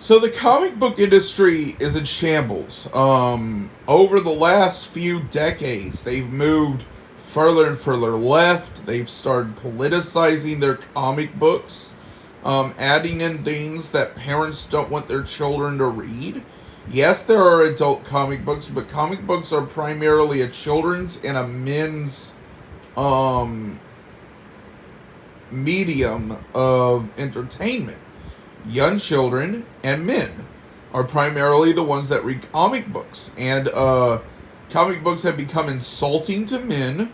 So the comic book industry is in shambles. Over the last few decades, they've moved further and further left. They've started politicizing their comic books, adding in things that parents don't want their children to read. Yes, there are adult comic books, but comic books are primarily a children's and a men's medium of entertainment. Young children and men are primarily the ones that read comic books, and comic books have become insulting to men,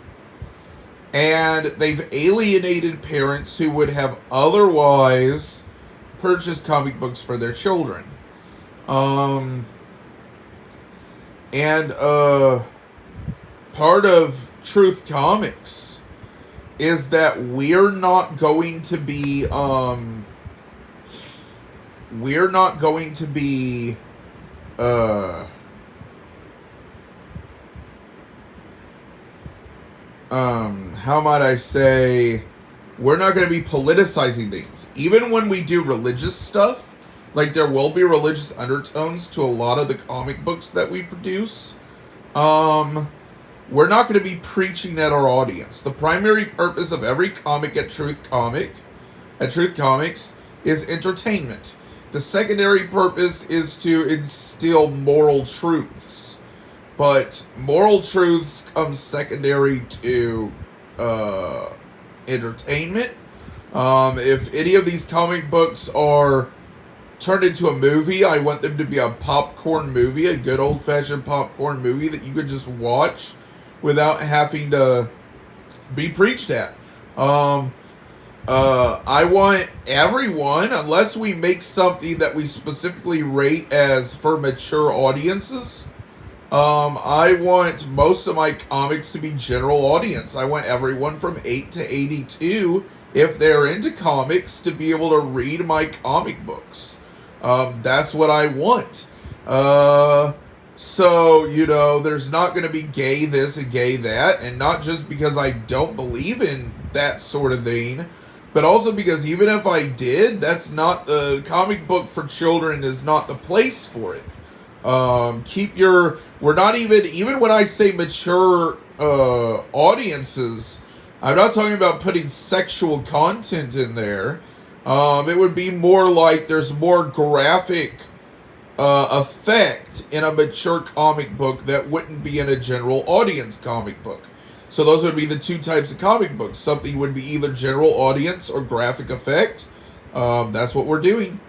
and they've alienated parents who would have otherwise purchased comic books for their children. And part of Truth Comics is that we're not going to be how might I say, we're not going to be politicizing things. Even when we do religious stuff, like there will be religious undertones to a lot of the comic books that we produce. We're not going to be preaching at our audience. The primary purpose of every comic at Truth Comics, is entertainment. The secondary purpose is to instill moral truths. But moral truths come secondary to entertainment. If any of these comic books are turned into a movie, I want them to be a popcorn movie, a good old-fashioned popcorn movie that you could just watch without having to be preached at. I want everyone, unless we make something that we specifically rate as for mature audiences, I want most of my comics to be general audience. I want everyone from 8 to 82, if they're into comics, to be able to read my comic books. That's what I want. So, there's not going to be gay this and gay that, and not just because I don't believe in that sort of thing, but also because even if I did, that's not the comic book for children is not the place for it. We're not even when I say mature audiences, I'm not talking about putting sexual content in there. It would be more like there's more graphic effect in a mature comic book that wouldn't be in a general audience comic book. So those would be the two types of comic books. Something would be either general audience or graphic effect. That's what we're doing.